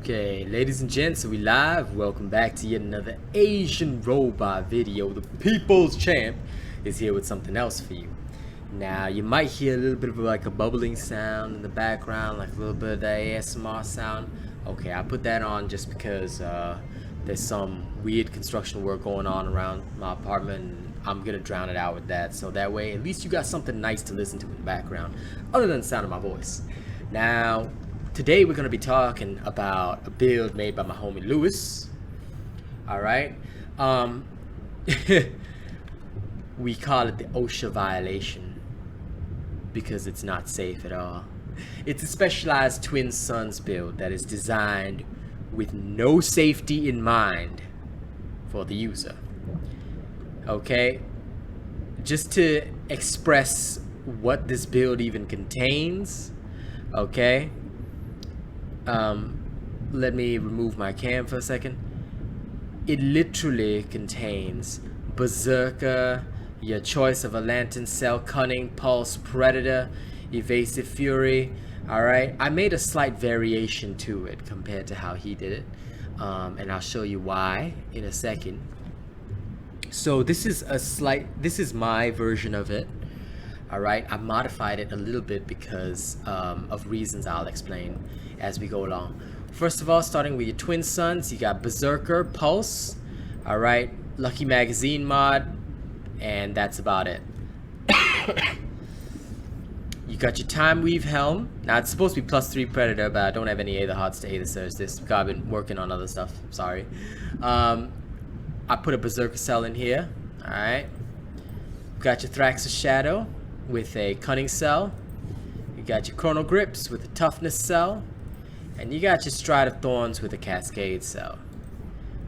Okay, ladies and gents, we live. Welcome back to yet another Asian robot video. The people's champ is here with something else for you. Now, you might hear a little bit of like a bubbling sound in the background, like a little bit of the ASMR sound. Okay, I put that on just because there's some weird construction work going on around my apartment, and I'm gonna drown it out with that, so that way at least you got something nice to listen to in the background, other than the sound of my voice. Now, today we're going to be talking about a build made by my homie Lewis. Alright. We call it the OSHA violation because it's not safe at all. It's a specialized twin suns build that is designed with no safety in mind for the user. Okay? Just to express what this build even contains. Okay? Let me remove my cam for a second. It literally contains Berserker, your choice of a lantern cell, Cunning, Pulse, Predator, Evasive Fury. Alright, I made a slight variation to it compared to how he did it, and I'll show you why in a second. So this is my version of it. Alright, I modified it a little bit because of reasons I'll explain as we go along. First of all, starting with your twin suns, you got Berserker, Pulse, alright, Lucky Magazine mod, and that's about it. You got your Time Weave Helm. Now it's supposed to be +3 Predator, but I don't have any Aether Hearts to Aether Surge this because I've been working on other stuff, sorry. I put a Berserker cell in here, alright. Got your Thrax's Shadow with a Cunning cell. You got your Chrono Grips with a Toughness cell. And you got your Stride of Thorns with a Cascade cell.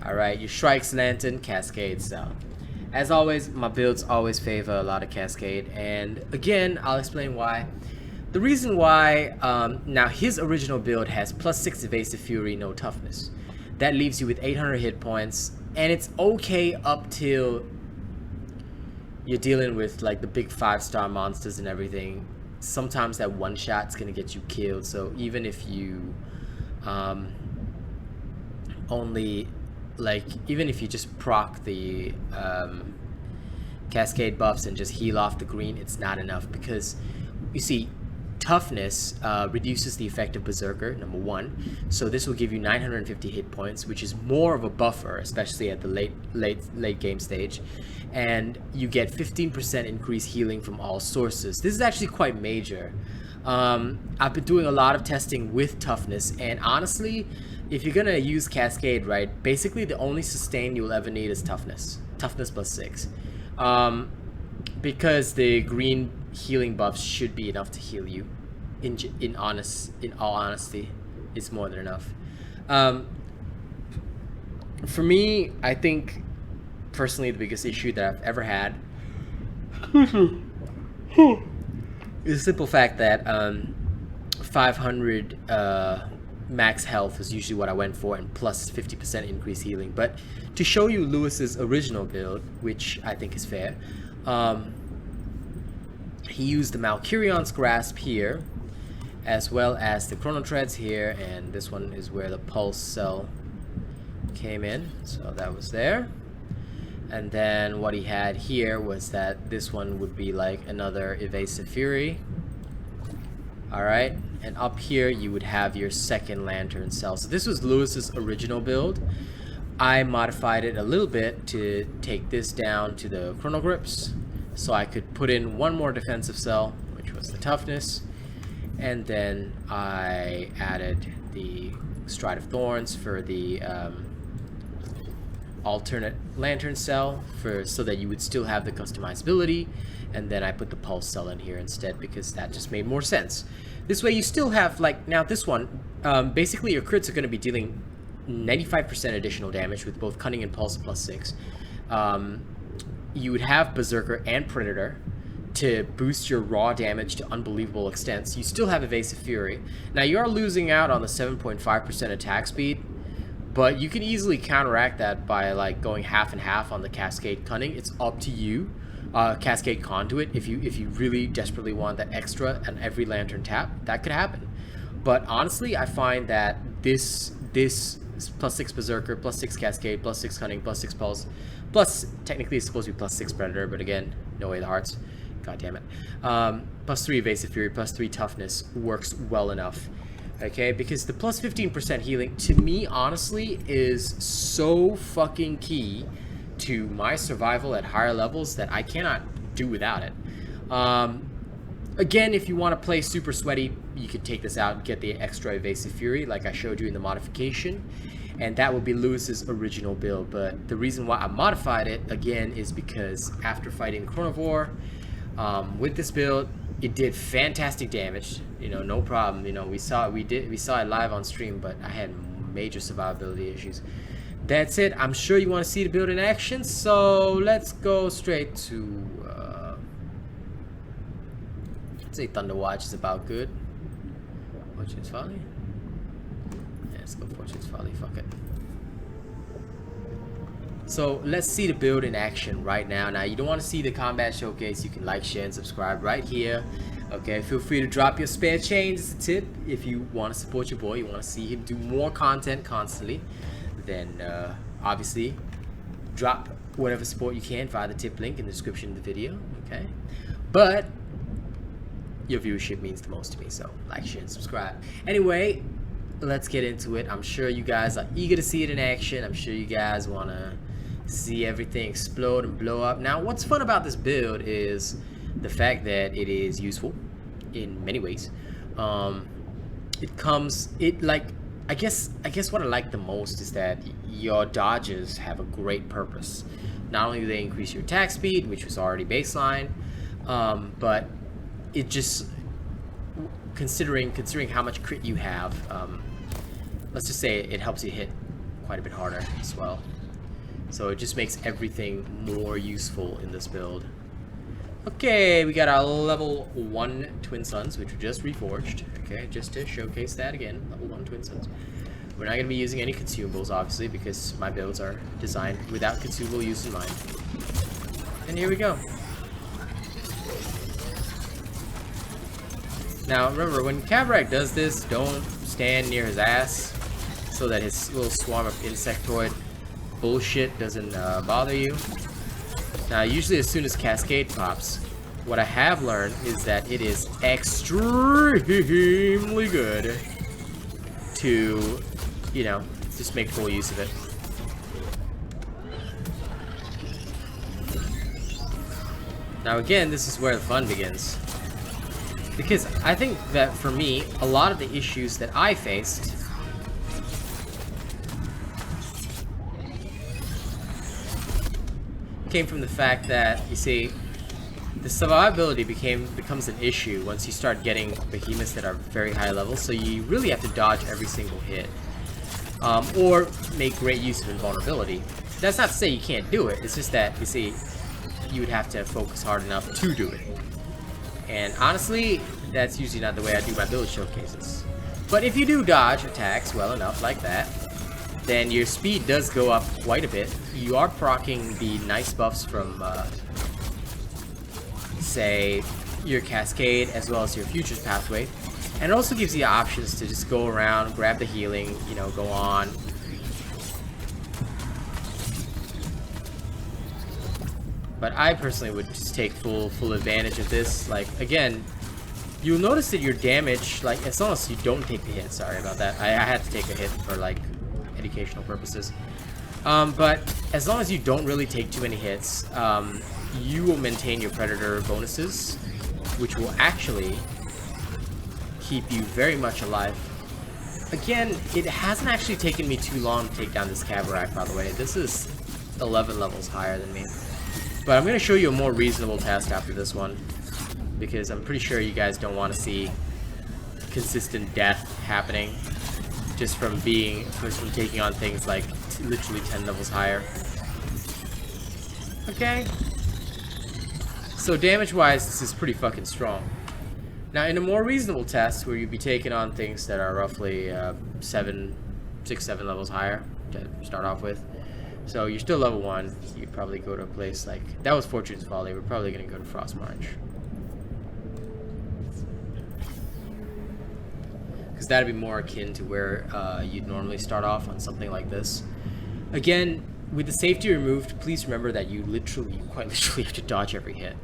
Alright, your Shrike's Lantern, Cascade cell. As always, my builds always favor a lot of Cascade. And again, I'll explain why. The reason why, now his original build has +6 Evasive Fury, no Toughness. That leaves you with 800 hit points. And it's okay up till you're dealing with like the big 5-star monsters and everything. Sometimes that one shot's gonna get you killed, so even if you even if you just proc the Cascade buffs and just heal off the green, it's not enough, because you see, Toughness reduces the effect of Berserker, number one, so this will give you 950 hit points, which is more of a buffer, especially at the late game stage, and you get 15% increased healing from all sources. This is actually quite major. I've been doing a lot of testing with Toughness, and honestly, if you're gonna use Cascade, right, basically the only sustain you'll ever need is Toughness +6, because the green healing buffs should be enough to heal you. In all honesty, it's more than enough. For me, I think personally the biggest issue that I've ever had is the simple fact that 500 max health is usually what I went for, and plus 50% increased healing. But to show you Lewis's original build, which I think is fair, he used the Malkurion's Grasp here, as well as the Chrono Treads here, and this one is where the Pulse cell came in, so that was there. And then what he had here was that this one would be like another Evasive Fury. Alright, and up here you would have your second Lantern cell. So this was Lewis's original build. I modified it a little bit to take this down to the Chrono Grips, so I could put in one more defensive cell, which was the Toughness, and then I added the Stride of Thorns for the alternate Lantern cell, so that you would still have the customizability, and then I put the Pulse cell in here instead because that just made more sense. This way you still have, like, now this one, basically your crits are going to be dealing 95% additional damage with both Cunning and Pulse +6. You would have Berserker and Predator to boost your raw damage to unbelievable extents. You still have Evasive Fury. Now you are losing out on the 7.5% attack speed, but you can easily counteract that by like going half and half on the Cascade Cunning. It's up to you. Cascade Conduit, if you really desperately want that extra and every lantern tap, that could happen. But honestly, I find that this this is +6 Berserker, +6 Cascade, +6 Cunning, +6 Pulse, plus technically it's supposed to be +6 Predator, but again, no way the hearts. God damn it. +3 Evasive Fury, +3 Toughness works well enough. Okay, because the +15% healing, to me, honestly, is so fucking key to my survival at higher levels that I cannot do without it. Again, if you want to play super sweaty, you could take this out and get the extra Evasive Fury, like I showed you in the modification. And that would be Lewis's original build. But the reason why I modified it, again, is because after fighting Chronivore, with this build, it did fantastic damage. You know, no problem. You know, we saw it live on stream, but I had major survivability issues. That's it. I'm sure you want to see the build in action, so let's go straight to I'd say Thunderwatch is about good. Fortune's Folly? Yeah, let's go Fortune's Folly, fuck it. So let's see the build in action right now. Now, you don't want to see the combat showcase, you can like, share, and subscribe right here. Okay, feel free to drop your spare change as a tip if you want to support your boy, you want to see him do more content constantly. Then obviously drop whatever support you can via the tip link in the description of the video. Okay, but your viewership means the most to me, so like, share, and subscribe. Anyway, let's get into it. I'm sure you guys are eager to see it in action. I'm sure you guys want to see everything explode and blow up. Now, what's fun about this build is the fact that it is useful in many ways. I guess what I like the most is that your dodges have a great purpose. Not only do they increase your attack speed, which was already baseline, but it just, considering how much crit you have, let's just say it helps you hit quite a bit harder as well. So it just makes everything more useful in this build. Okay, we got our level 1 Twin Suns, which were just reforged. Okay, just to showcase that again, level 1 Twin Suns. We're not going to be using any consumables, obviously, because my builds are designed without consumable use in mind. And here we go. Now, remember, when Cavrak does this, don't stand near his ass so that his little swarm of insectoid bullshit doesn't bother you. Now, usually as soon as Cascade pops, what I have learned is that it is extremely good to, you know, just make full use of it. Now, again, this is where the fun begins. Because I think that for me, a lot of the issues that I faced came from the fact that, you see, the survivability becomes an issue once you start getting behemoths that are very high level, so you really have to dodge every single hit. Or make great use of invulnerability. That's not to say you can't do it, it's just that, you see, you would have to focus hard enough to do it. And honestly, that's usually not the way I do my build showcases. But if you do dodge attacks well enough like that, then your speed does go up quite a bit. You are proccing the nice buffs from, say, your Cascade as well as your Futures pathway. And it also gives you options to just go around, grab the healing, you know, go on. But I personally would just take full advantage of this. Like, again, you'll notice that your damage, like, as long as you don't take the hit, sorry about that. I had to take a hit for, like, educational purposes. But as long as you don't really take too many hits, you will maintain your Predator bonuses, which will actually keep you very much alive. Again, it hasn't actually taken me too long to take down this Cavrak, by the way. This is 11 levels higher than me. But I'm going to show you a more reasonable task after this one, because I'm pretty sure you guys don't want to see consistent death happening just from taking on things like literally 10 levels higher. Okay. So damage-wise, this is pretty fucking strong. Now, in a more reasonable test, where you'd be taking on things that are roughly 6, 7 levels higher to start off with. So you're still level 1, you'd probably go to a place like... That was Fortune's Folly, we're probably going to go to Frost March. because that'd be more akin to where you'd normally start off on something like this. Again, with the safety removed, please remember that you quite literally have to dodge every hit.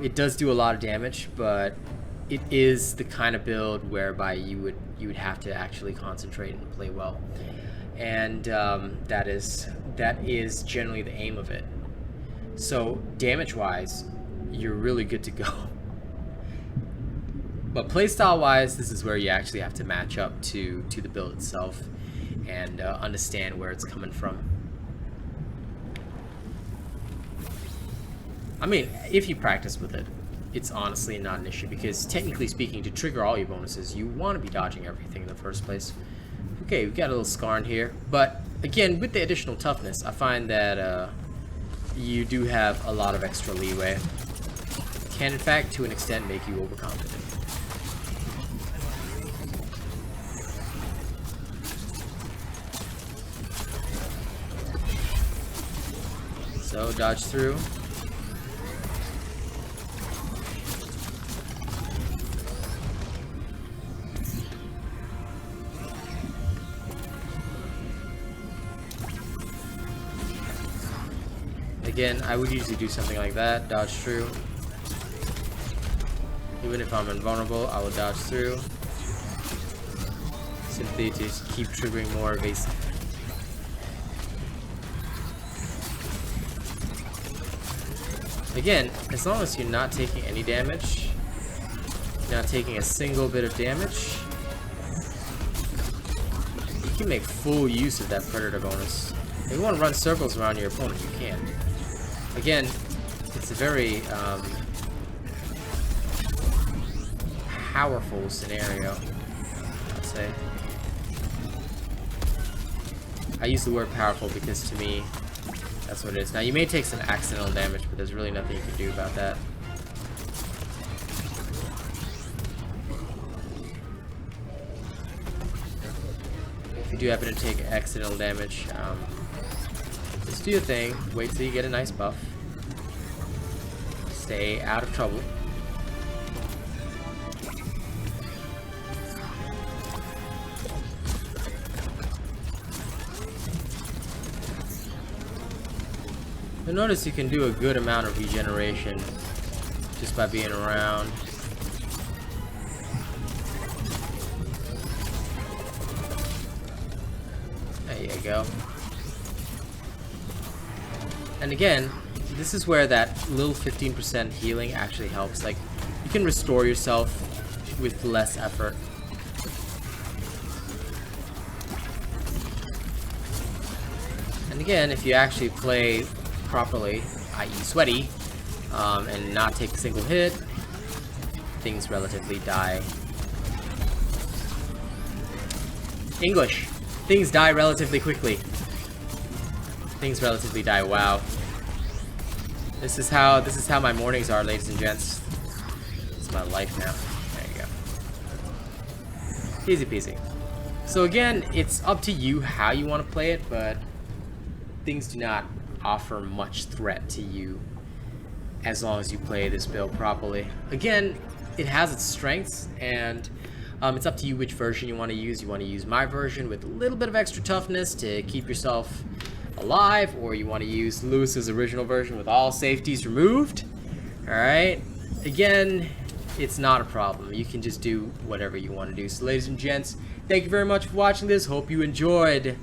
It does do a lot of damage, but it is the kind of build whereby you would have to actually concentrate and play well, and that is generally the aim of it. So damage wise, you're really good to go. But playstyle wise, this is where you actually have to match up to the build itself and understand where it's coming from. I mean, if you practice with it, it's honestly not an issue, because technically speaking, to trigger all your bonuses, you want to be dodging everything in the first place. Okay, we've got a little scar in here, but again, with the additional toughness, I find that you do have a lot of extra leeway. Can, in fact, to an extent, make you overconfident. So, dodge through. Again, I would usually do something like that, dodge through. Even if I'm invulnerable, I will dodge through. Simply to keep triggering more evasive. Again, as long as you're not taking any damage, not taking a single bit of damage, you can make full use of that Predator bonus. If you want to run circles around your opponent, you can. Again, it's a very powerful scenario, I'd say. I use the word powerful because to me, that's what it is. Now, you may take some accidental damage, but there's really nothing you can do about that. If you do happen to take accidental damage, just do your thing. Wait till you get a nice buff. Stay out of trouble. You'll notice you can do a good amount of regeneration just by being around. There you go. And again, this is where that little 15% healing actually helps. Like, you can restore yourself with less effort. And again, if you actually play properly, i.e. sweaty, and not take a single hit, things relatively die. English. Things die relatively quickly. Things relatively die. Wow. This is how my mornings are, ladies and gents. It's my life now. There you go. Easy peasy. So again, it's up to you how you want to play it, but things do not offer much threat to you as long as you play this build properly. Again, it has its strengths, and it's up to you which version you want to use. You want to use my version with a little bit of extra toughness to keep yourself alive, or you want to use Lewis's original version with all safeties removed. Alright, again, it's not a problem. You can just do whatever you want to do. So ladies and gents, thank you very much for watching this. Hope you enjoyed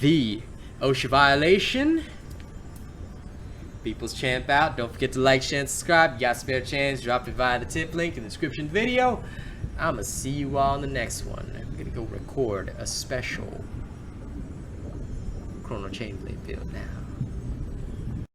the OSHA violation. People's Champ out. Don't forget to like, share, and subscribe. You got spare change, drop it via the tip link in the description video. I'ma see you all in the next one. I'm gonna go record a special Chrono Chainblade build now.